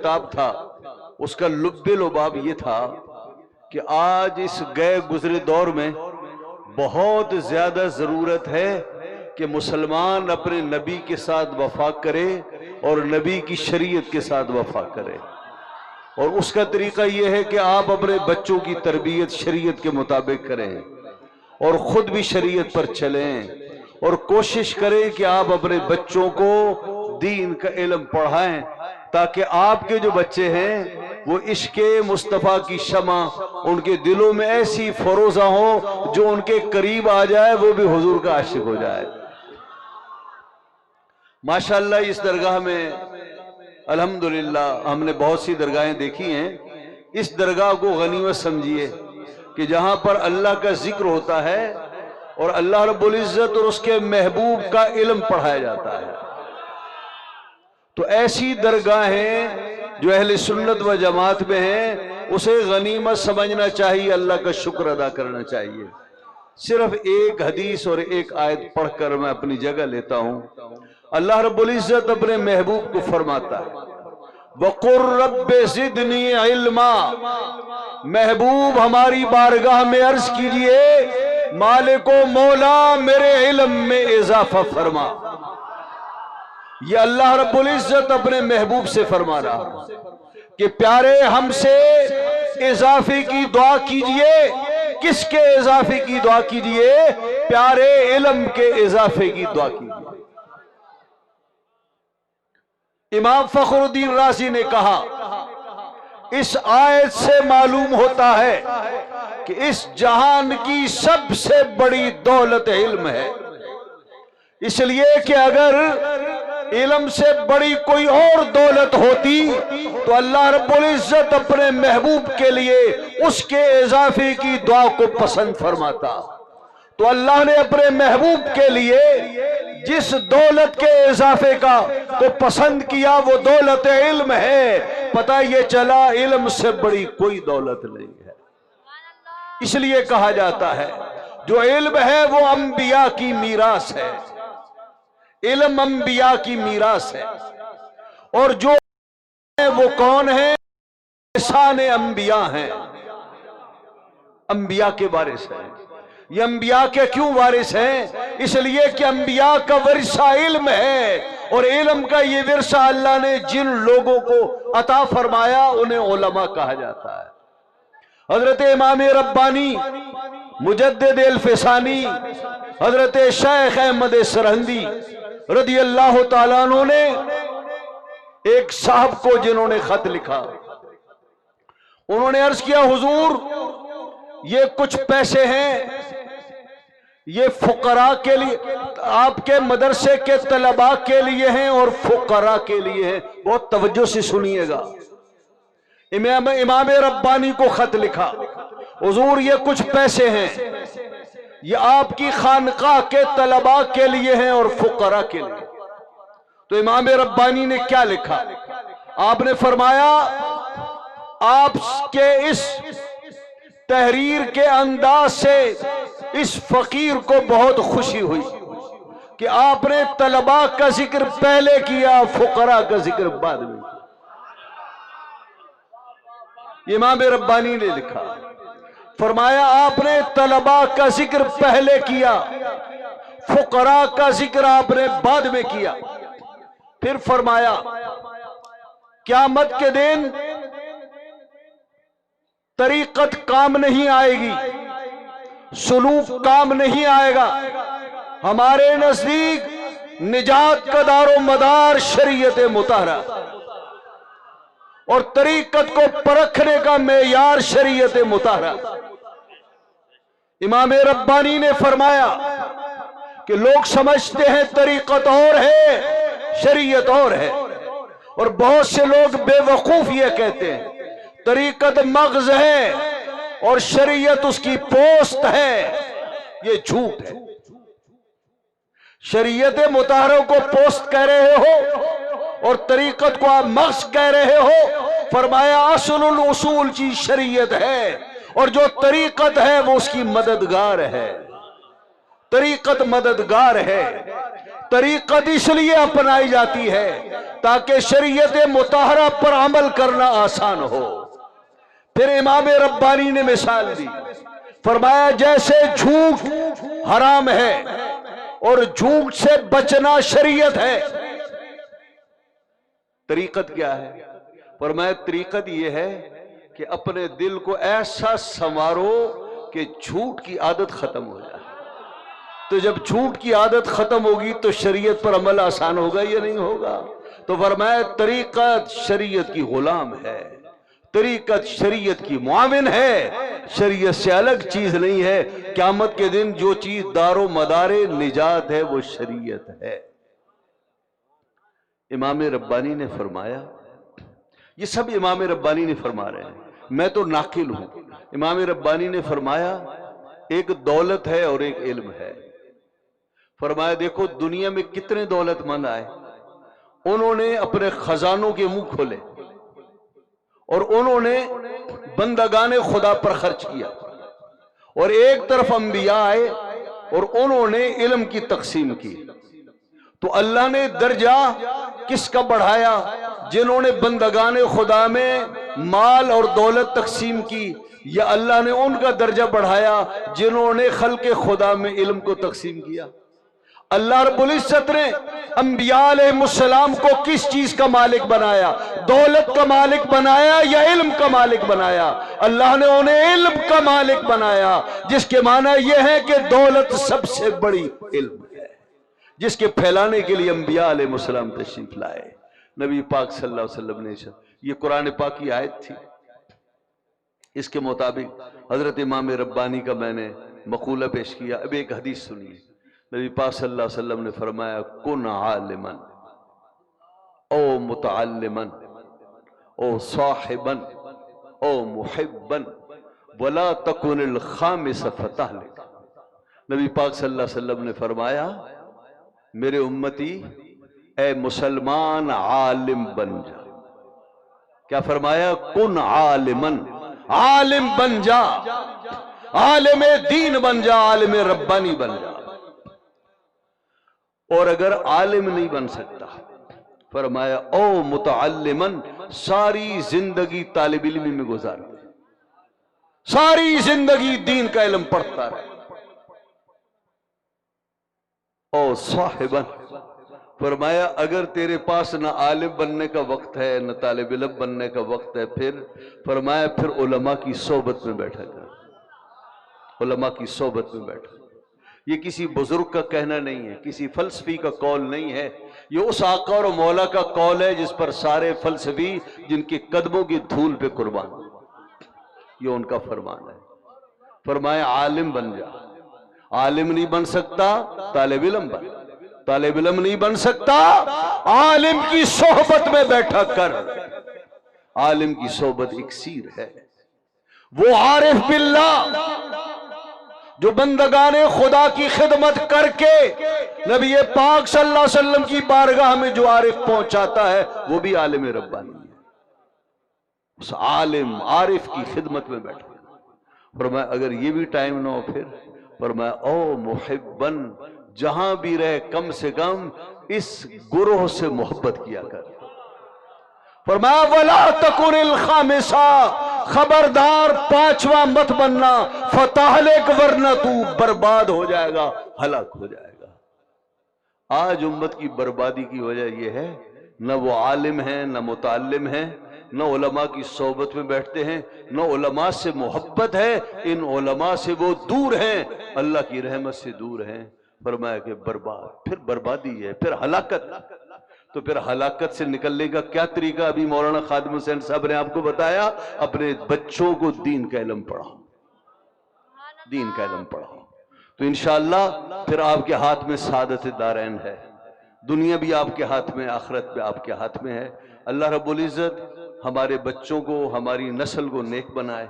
خطاب تھا اس کا لب لباب یہ تھا کہ آج اس گئے گزرے دور میں بہت زیادہ ضرورت ہے کہ مسلمان اپنے نبی کے ساتھ وفا کرے اور نبی کی شریعت کے ساتھ وفا کرے، اور اس کا طریقہ یہ ہے کہ آپ اپنے بچوں کی تربیت شریعت کے مطابق کریں اور خود بھی شریعت پر چلیں، اور کوشش کریں کہ آپ اپنے بچوں کو دین کا علم پڑھائیں تاکہ آپ کے جو بچے ہیں وہ عشق مصطفیٰ کی شمع ان کے دلوں میں ایسی فروزہ ہو جو ان کے قریب آ جائے وہ بھی حضور کا عاشق ہو جائے۔ ماشاءاللہ اس درگاہ میں الحمدللہ ہم نے بہت سی درگاہیں دیکھی ہیں، اس درگاہ کو غنیمت سمجھیے کہ جہاں پر اللہ کا ذکر ہوتا ہے اور اللہ رب العزت اور اس کے محبوب کا علم پڑھایا جاتا ہے، تو ایسی درگاہیں جو اہل سنت و جماعت میں ہیں اسے غنیمت سمجھنا چاہیے، اللہ کا شکر ادا کرنا چاہیے۔ صرف ایک حدیث اور ایک آیت پڑھ کر میں اپنی جگہ لیتا ہوں۔ اللہ رب العزت اپنے محبوب کو فرماتا ہے وَقُلْ رَبِّ زِدْنِي عِلْمًا، محبوب ہماری بارگاہ میں عرض کیجئے مالک و مولا میرے علم میں اضافہ فرما۔ یہ اللہ رب العزت اپنے محبوب سے فرما رہا کہ پیارے ہم سے اضافے کی دعا کیجئے۔ کس کے اضافے کی دعا کیجئے؟ پیارے علم کے اضافے کی دعا کیجئے۔ امام فخر الدین رازی نے کہا اس آیت سے معلوم ہوتا ہے کہ اس جہان کی سب سے بڑی دولت علم ہے، اس لیے کہ اگر علم سے بڑی کوئی اور دولت ہوتی تو اللہ رب العزت اپنے محبوب کے لیے اس کے اضافے کی دعا کو پسند فرماتا۔ تو اللہ نے اپنے محبوب کے لیے جس دولت کے اضافے کا تو پسند کیا وہ دولت علم ہے۔ پتہ یہ چلا علم سے بڑی کوئی دولت نہیں ہے، اس لیے کہا جاتا ہے جو علم ہے وہ انبیاء کی میراث ہے، علم انبیاء کی میراث ہے، اور جو وہ کون ہیں؟ لسان انبیاء ہیں، انبیاء کے وارث ہیں۔ یہ انبیاء کے کیوں وارث ہیں؟ اس لیے کہ انبیاء کا ورثہ علم ہے، اور علم کا یہ ورثہ اللہ نے جن لوگوں کو عطا فرمایا انہیں علماء کہا جاتا ہے۔ حضرت امام ربانی مجدد الفسانی حضرت شیخ احمد سرہندی رضی اللہ تعالیٰ عنہ نے ایک صاحب کو جنہوں نے خط لکھا، انہوں نے عرض کیا حضور یہ کچھ پیسے ہیں، یہ فقراء کے لیے، آپ کے مدرسے کے طلباء کے لیے ہیں اور فقراء کے لیے ہیں۔ بہت توجہ سے سنیے گا، امام ربانی کو خط لکھا حضور یہ کچھ پیسے ہیں، یہ آپ کی خانقاہ کے طلباء کے لیے ہیں اور فقراء کے لیے۔ تو امام ربانی نے کیا لکھا؟ آپ نے فرمایا آپ کے اس تحریر کے انداز سے اس فقیر کو بہت خوشی ہوئی کہ آپ نے طلباء کا ذکر پہلے کیا فقراء کا ذکر بعد میں کیا۔ امام ربانی نے لکھا، فرمایا آپ نے طلباء کا ذکر پہلے کیا، فقراء کا ذکر آپ نے بعد میں کیا۔ پھر فرمایا قیامت کے دن طریقت کام نہیں آئے گی، سلوک کام نہیں آئے گا، ہمارے نزدیک نجات کا دار و مدار شریعت مطہرہ اور طریقت کو پرکھنے کا معیار شریعت مطہرہ۔ امام ربانی نے فرمایا کہ لوگ سمجھتے ہیں طریقت اور ہے شریعت اور ہے، اور بہت سے لوگ بے وقوف یہ کہتے ہیں طریقت مغز ہے اور شریعت اس کی پوست ہے۔ یہ جھوٹ ہے، شریعت مطہرہ کو پوست کہہ رہے ہو اور طریقت کو آپ مغز کہہ رہے ہو۔ فرمایا اصل الاصول کی شریعت ہے اور جو طریقت ہے وہ اس کی مددگار ہے، طریقت مددگار ہے۔ طریقت اس لیے اپنائی جاتی ہے تاکہ شریعت مطہرہ پر عمل کرنا آسان ہو۔ پھر امام ربانی نے مثال دی، فرمایا جیسے جھوٹ حرام ہے اور جھوٹ سے بچنا شریعت ہے، طریقت کیا ہے؟ فرمایا طریقت یہ ہے کہ اپنے دل کو ایسا سنوارو کہ جھوٹ کی عادت ختم ہو جائے۔ تو جب جھوٹ کی عادت ختم ہوگی تو شریعت پر عمل آسان ہوگا یا نہیں ہوگا؟ تو فرمایا طریقت شریعت کی غلام ہے، طریقت شریعت کی معاون ہے، شریعت سے الگ چیز نہیں ہے۔ قیامت کے دن جو چیز دار و مدار نجات ہے وہ شریعت ہے۔ امام ربانی نے فرمایا، یہ سب امام ربانی نے فرما رہے ہیں، میں تو ناقل ہوں۔ امام ربانی نے فرمایا ایک دولت ہے اور ایک علم ہے۔ فرمایا دیکھو دنیا میں کتنے دولت مند آئے، انہوں نے اپنے خزانوں کے منہ کھولے اور انہوں نے بندگان خدا پر خرچ کیا، اور ایک طرف انبیاء آئے اور انہوں نے علم کی تقسیم کی۔ تو اللہ نے درجہ کس کا بڑھایا؟ جنہوں نے بندگان خدا میں مال اور دولت تقسیم کی، یا اللہ نے ان کا درجہ بڑھایا جنہوں نے خلق خدا میں علم کو تقسیم کیا؟ اللہ رب العزت نے انبیاء علیہ السلام کو کس چیز کا مالک بنایا؟ دولت کا مالک بنایا یا علم کا مالک بنایا؟ اللہ نے انہیں علم کا مالک بنایا، جس کے معنی یہ ہے کہ دولت سب سے بڑی علم ہے، جس کے پھیلانے کے لیے انبیاء علیہ السلام تشریف لائے۔ نبی پاک صلی اللہ علیہ وسلم نے یہ قرآن پاک کی آیت تھی، اس کے مطابق حضرت امام ربانی کا میں نے مقولہ پیش کیا۔ اب ایک حدیث سنیے، نبی پاک صلی اللہ علیہ وسلم نے فرمایا کن عالما او متعلما او صاحبا او محبا ولا تکن الخامس فتہلک۔ نبی پاک صلی اللہ علیہ وسلم نے فرمایا میرے امتی اے مسلمان عالم بن جا۔ کیا فرمایا؟ کن عالما، عالم بن جا، عالم دین بن جا، عالم ربانی بن جا۔ اور اگر عالم نہیں بن سکتا، فرمایا او متعلما، ساری زندگی طالب علمی میں گزار دے، ساری زندگی دین کا علم پڑھتا رہے۔ او صاحبا، فرمایا اگر تیرے پاس نہ عالم بننے کا وقت ہے نہ طالب علم بننے کا وقت ہے، پھر فرمایا پھر علماء کی صحبت میں بیٹھا کر، علماء کی صحبت میں بیٹھا۔ یہ کسی بزرگ کا کہنا نہیں ہے، کسی فلسفی کا قول نہیں ہے، یہ اس آقا اور مولا کا قول ہے جس پر سارے فلسفی جن کے قدموں کی دھول پہ قربان، یہ ان کا فرمان ہے۔ فرمایا عالم بن جا، عالم نہیں بن سکتا طالب علم بن، طالب علم نہیں بن سکتا عالم کی صحبت میں بیٹھا کر۔ عالم کی صحبت اکسیر ہے، وہ عارف باللہ جو بندگان خدا کی خدمت کر کے نبی پاک صلی اللہ علیہ وسلم کی بارگاہ میں جو عارف پہنچاتا ہے وہ بھی عالم ربانی ہے۔ اس عالم عارف کی خدمت میں بیٹھا۔ فرمایا اگر یہ بھی ٹائم نہ ہو، پھر فرمایا او محبن، جہاں بھی رہے کم سے کم اس گروہ سے محبت کیا کر۔ فرمایا وَلَا تَكُنِ الْخَامِسَةَ، خبردار پانچواں مت بننا، فتہلک، ورنہ تو برباد ہو جائے گا، ہلاک ہو جائے گا۔ آج امت کی بربادی کی وجہ یہ ہے نہ وہ عالم ہیں، نہ متعلم ہیں، نہ علماء کی صحبت میں بیٹھتے ہیں، نہ علماء سے محبت ہے، ان علماء سے وہ دور ہیں، اللہ کی رحمت سے دور ہیں۔ فرمایا کہ برباد، پھر بربادی ہے، پھر ہلاکت۔ تو پھر ہلاکت سے نکلنے کا کیا طریقہ؟ ابھی مولانا خادم حسین صاحب نے آپ کو بتایا، اپنے بچوں کو دین کا علم پڑھاؤ، دین کا علم پڑھاؤ، تو انشاءاللہ پھر آپ کے ہاتھ میں سعادت دارین ہے، دنیا بھی آپ کے ہاتھ میں، آخرت بھی آپ کے ہاتھ میں ہے۔ اللہ رب العزت ہمارے بچوں کو، ہماری نسل کو نیک بنائے،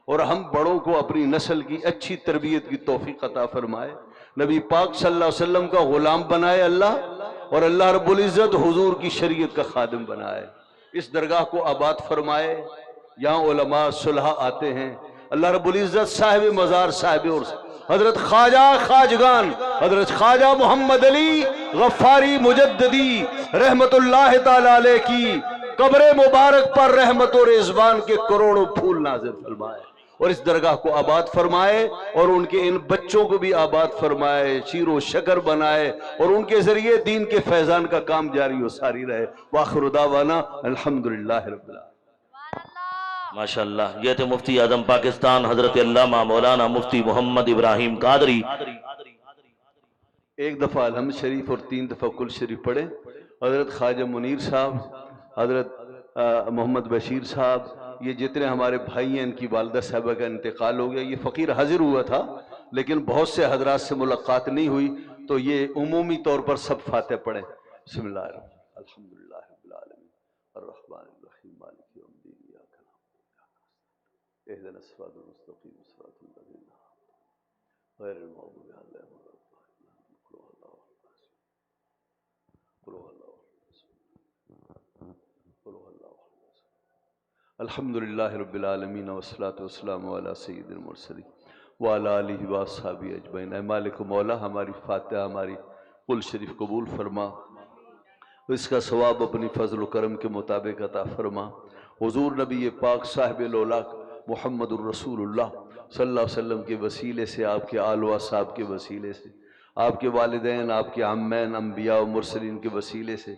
اور ہم بڑوں کو اپنی نسل کی اچھی تربیت کی توفیق عطا فرمائے، نبی پاک صلی اللہ علیہ وسلم کا غلام بنائے اللہ، اور اللہ رب العزت حضور کی شریعت کا خادم بنائے، اس درگاہ کو آباد فرمائے۔ یہاں علماء صلحاء آتے ہیں، اللہ رب العزت صاحب مزار صاحب حضرت خواجہ خواجگان حضرت خواجہ محمد علی غفاری مجددی رحمت اللہ تعالی علیہ کی قبر مبارک پر رحمت و رضوان کے کروڑوں پھول نازل فرمائے اور اس درگاہ کو آباد فرمائے اور ان کے ان بچوں کو بھی آباد فرمائے، شیر و شکر بنائے اور ان کے ذریعے دین کے فیضان کا کام جاری و ساری رہے۔ وآخر دعوانا الحمدللہ رب العالمین۔ ماشاءاللہ، یہ تھے مفتی اعظم پاکستان حضرت علامہ مولانا مفتی محمد ابراہیم قادری۔ ایک دفعہ الحمد شریف اور 3 دفعہ کل شریف پڑھے۔ حضرت خواجہ منیر صاحب، حضرت محمد بشیر صاحب، یہ جتنے ہمارے بھائی ہیں، ان کی والدہ صاحبہ کا انتقال ہو گیا۔ یہ فقیر حاضر ہوا تھا لیکن بہت سے حضرات سے ملاقات نہیں ہوئی، تو یہ عمومی طور پر سب فاتح پڑھیں۔ بسم اللہ الرحمن الرحیم، الحمدللہ رب العالمین الرحمن الرحیم مالک یوم الدین ایاک نعبد اهدنا الصراط المستقیم صراط الذین انعمت غیر المغضوب علیہم ولا الضالین قل هو الله احد قل هو الله احد قل هو الله احد الحمدللہ رب العالمین والصلاة والسلام علی سید المرسلین وعلی آلہ واصحابہ اجمعین۔ اے مالک و مولا، ہماری فاتحہ ہماری قل شریف قبول فرما، اس کا ثواب اپنی فضل و کرم کے مطابق عطا فرما۔ حضور نبی پاک صاحب الاولاق محمد الرسول اللہ صلی اللہ علیہ وسلم کے وسیلے سے، آپ کے آل و اصحاب کے وسیلے سے، آپ کے والدین، آپ کے عمین انبیاء و مرسلین کے وسیلے سے،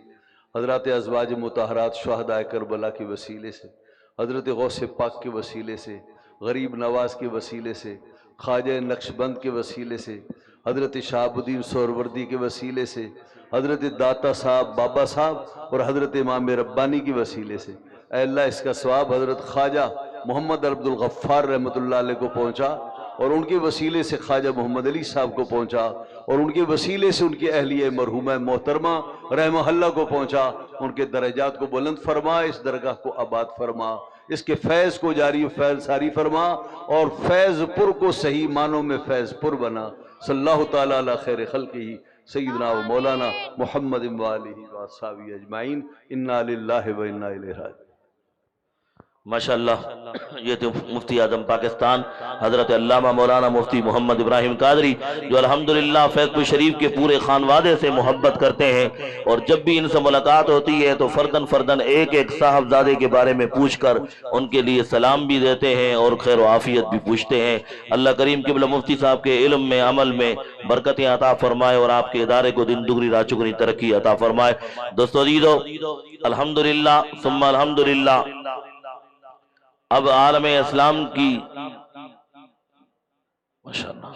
حضرات ازواج مطہرات شہداء کربلا کے وسیلے سے، حضرت غوث پاک کے وسیلے سے، غریب نواز کے وسیلے سے، خواجہ نقشبند کے وسیلے سے، حضرت شہاب الدین سہروردی کے وسیلے سے، حضرت داتا صاحب بابا صاحب اور حضرت امام ربانی کے وسیلے سے، اے اللہ اس کا ثواب حضرت خواجہ محمد عبد الغفار رحمۃ اللہ علیہ کو پہنچا اور ان کے وسیلے سے خواجہ محمد علی صاحب کو پہنچا اور ان کے وسیلے سے ان کی اہلیہ مرحومہ محترمہ رحمہ اللہ کو پہنچا۔ ان کے درجات کو بلند فرما، اس درگاہ کو آباد فرما، اس کے فیض کو جاری و فیض ساری فرما اور فیض پر کو صحیح معنوں میں فیض پر بنا۔ صلی اللہ تعالیٰ علی خیر خلقہ سیدنا و مولانا محمد و آلہ و اصحابہ اجمعین۔ انا للہ و انا الیہ راجعون۔ ماشاءاللہ، یہ تھے مفتی اعظم پاکستان حضرت علامہ مولانا مفتی محمد ابراہیم قادری، جو الحمدللہ فیض پور شریف کے پورے خانوادے سے محبت کرتے ہیں، اور جب بھی ان سے ملاقات ہوتی ہے تو فردن فردن ایک ایک صاحبزادے کے بارے میں پوچھ کر ان کے لیے سلام بھی دیتے ہیں اور خیر و عافیت بھی پوچھتے ہیں۔ اللہ کریم قبلہ مفتی صاحب کے علم میں، عمل میں برکتیں عطا فرمائے اور آپ کے ادارے کو دن دگنی رات چگنی ترقی عطا فرمائے۔ دوستو عزیزو، الحمدللہ ثم الحمدللہ، اب عالم اسلام کی ماشاءاللہ